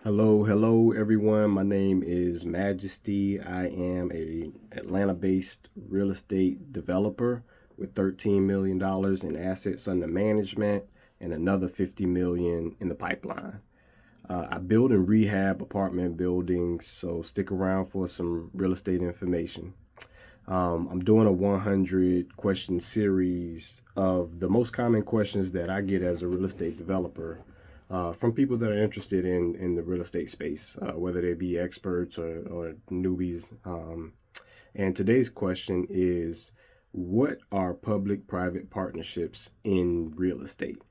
Hello everyone. My name is Majesty. I am a Atlanta-based real estate developer with $13 million in assets under management and another 50 million in the pipeline. I build and rehab apartment buildings, so stick around for some real estate information. I'm doing a 100 question series of the most common questions that I get as a real estate developer from people that are interested in the real estate space, whether they be experts or newbies. And today's question is, what are public-private partnerships in real estate?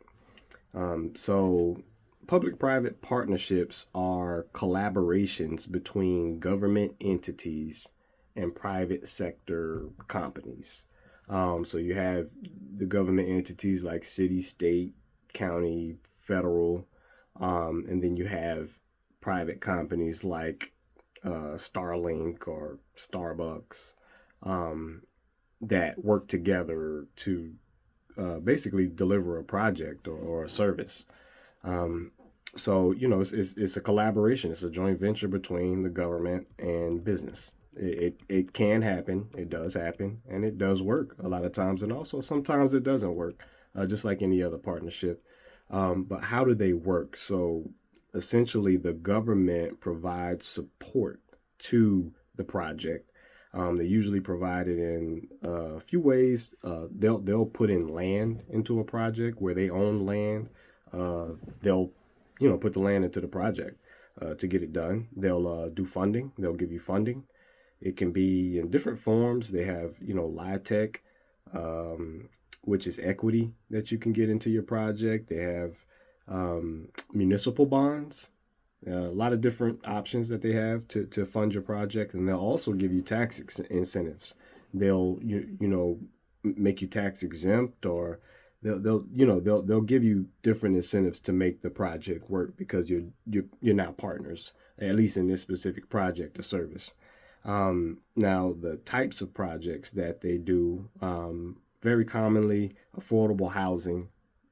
So public-private partnerships are collaborations between government entities and private sector companies. So you have the government entities like city, state, county, federal, and then you have private companies like Starlink or Starbucks um, that work together to basically deliver a project or a service. Um, so it's a collaboration. It's a joint venture between the government and business. It can happen. It does happen, and it does work a lot of times, and also sometimes it doesn't work, just like any other partnership. But how do they work? So essentially, the government provides support to the project. They usually provide it in a few ways. They'll put in land into a project where they own land. They'll put the land into the project to get it done. They'll do funding. They'll give you funding. It can be in different forms. They have LIHTC, um, which is equity that you can get into your project. They have municipal bonds, a lot of different options that they have to fund your project, and they'll also give you tax incentives. They'll make you tax exempt, or they'll give you different incentives to make the project work because you're now partners, at least in this specific project or service. Now the types of projects that they do, very commonly affordable housing.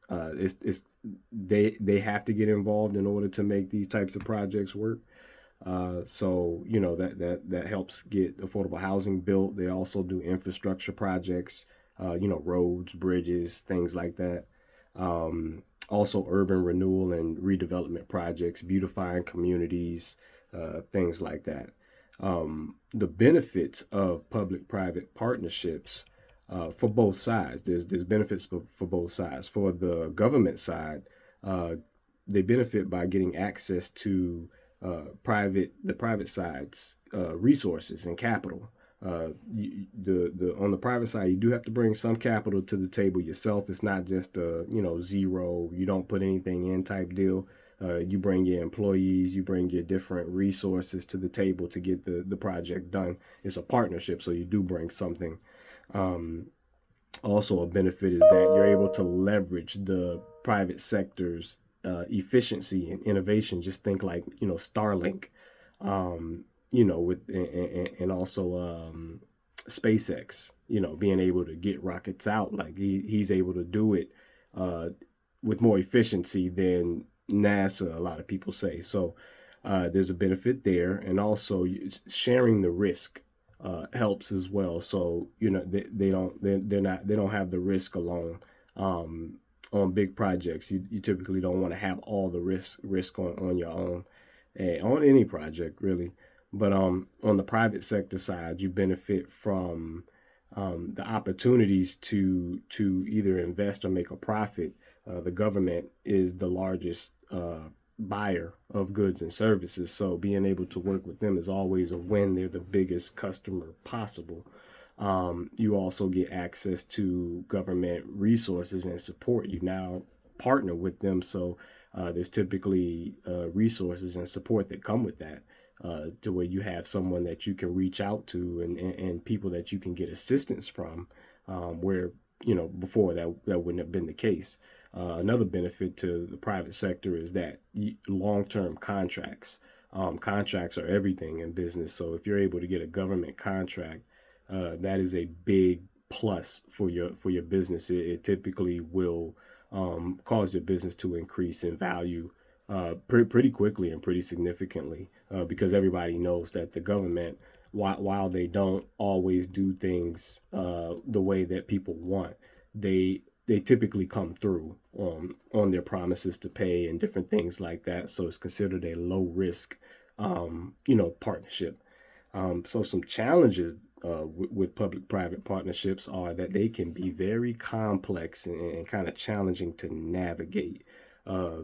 It's they have to get involved in order to make these types of projects work. So that helps get affordable housing built. They also do infrastructure projects, roads, bridges, things like that. Also urban renewal and redevelopment projects, beautifying communities, things like that. The benefits of public-private partnerships for both sides. There's benefits for both sides. For the government side, uh, they benefit by getting access to the private side's resources and capital. The on the private side, you do have to bring some capital to the table yourself. It's not just a zero. You don't put anything in type deal. You bring your employees, you bring your different resources to the table to get the project done. It's a partnership, so you do bring something. Um, Also, a benefit is that you're able to leverage the private sector's efficiency and innovation. Just think like Starlink, with and also SpaceX. Being able to get rockets out, like he's able to do it uh, with more efficiency than NASA. A lot of people say so. There's a benefit there, and also sharing the risk helps as well. So they don't have the risk alone. On big projects, you typically don't want to have all the risk on your own, on any project really. But on the private sector side, you benefit from the opportunities to either invest or make a profit. The government is the largest buyer of goods and services, so being able to work with them is always a win. They're the biggest customer possible. You also get access to government resources and support. You now partner with them, so there's typically resources and support that come with that, to where you have someone that you can reach out to, and people that you can get assistance from, where before that wouldn't have been the case. Another benefit to the private sector is that long-term contracts. Contracts are everything in business. So if you're able to get a government contract, that is a big plus for your business. It typically will cause your business to increase in value pretty quickly and pretty significantly, because everybody knows that the government, while they don't always do things the way that people want, they typically come through on their promises to pay and different things like that. So it's considered a low risk, partnership. So some challenges with public-private partnerships are that they can be very complex and kind of challenging to navigate. Uh,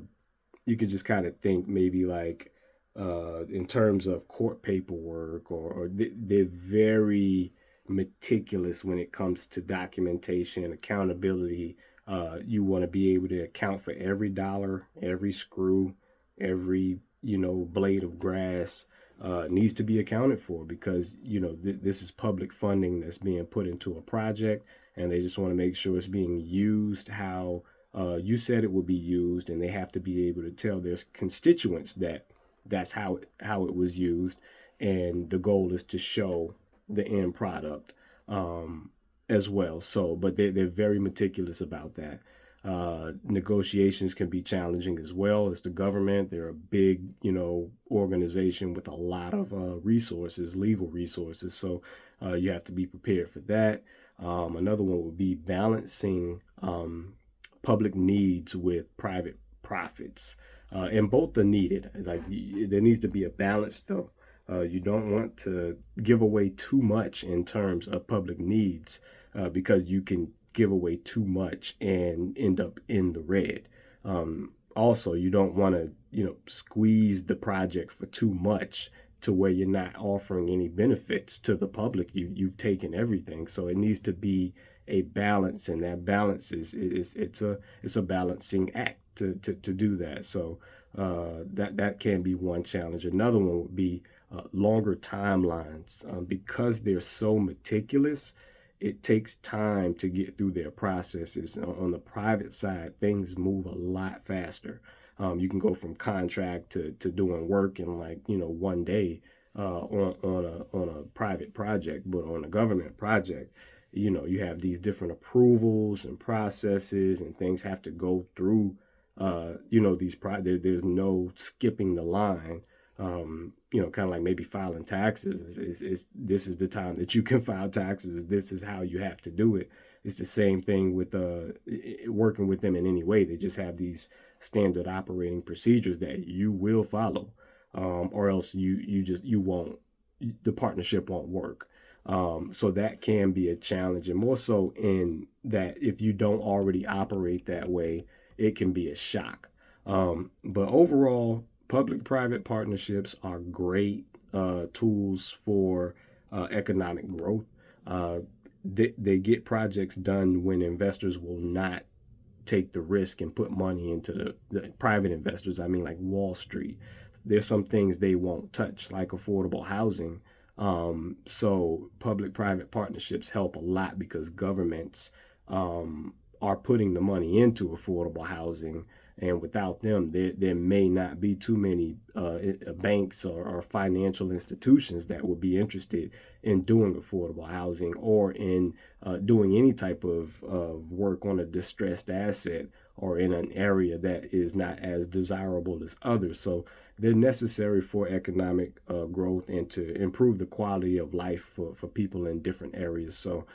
you could just kind of think maybe like in terms of court paperwork, or they're very meticulous when it comes to documentation, accountability. You want to be able to account for every dollar, every screw, every blade of grass needs to be accounted for, because this is public funding that's being put into a project, and they just want to make sure it's being used how you said it would be used, and they have to be able to tell their constituents that that's how it was used, and the goal is to show the end product um, as well. So, but they're very meticulous about that. Negotiations can be challenging as well. As the government, they're a big, organization with a lot of resources, legal resources. So you have to be prepared for that. Another one would be balancing public needs with private profits. And both are needed. Like there needs to be a balance, though. You don't want to give away too much in terms of public needs, because you can give away too much and end up in the red. Also, you don't want to, squeeze the project for too much to where you're not offering any benefits to the public. You've taken everything, so it needs to be a balance, and that balance is it's a balancing act to do that. So that can be one challenge. Another one would be longer timelines, because they're so meticulous. It takes time to get through their processes. On the private side, things move a lot faster. You can go from contract to doing work in like one day on a private project, but on a government project, you have these different approvals and processes, and things have to go through. There's no skipping the line. Kind of like maybe filing taxes. This is the time that you can file taxes. This is how you have to do it. It's the same thing with working with them in any way. They just have these standard operating procedures that you will follow, or else you won't. The partnership won't work. So that can be a challenge, and more so in that if you don't already operate that way, it can be a shock. But overall, public-private partnerships are great tools for economic growth. Uh, they get projects done when investors will not take the risk and put money into the private investors. I mean, like Wall Street. There's some things they won't touch, like affordable housing. So public-private partnerships help a lot because governments are putting the money into affordable housing, and without them, there may not be too many banks or financial institutions that would be interested in doing affordable housing, or in doing any type of work on a distressed asset, or in an area that is not as desirable as others. So they're necessary for economic growth and to improve the quality of life for people in different areas. So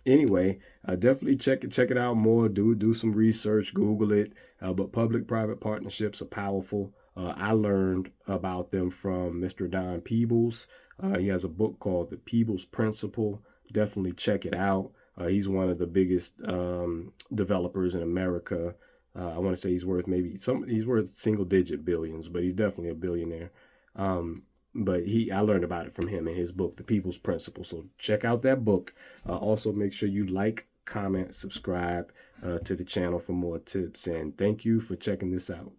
anyway, definitely check it out more. Do some research, Google it. But public-private partnerships are powerful. I learned about them from Mr. Don Peebles. He has a book called The Peebles Principle. Definitely check it out. He's one of the biggest developers in America. I want to say he's worth he's worth single-digit billions, but he's definitely a billionaire. But I learned about it from him in his book, The People's Principle. So check out that book. Also, make sure you like, comment, subscribe to the channel for more tips. And thank you for checking this out.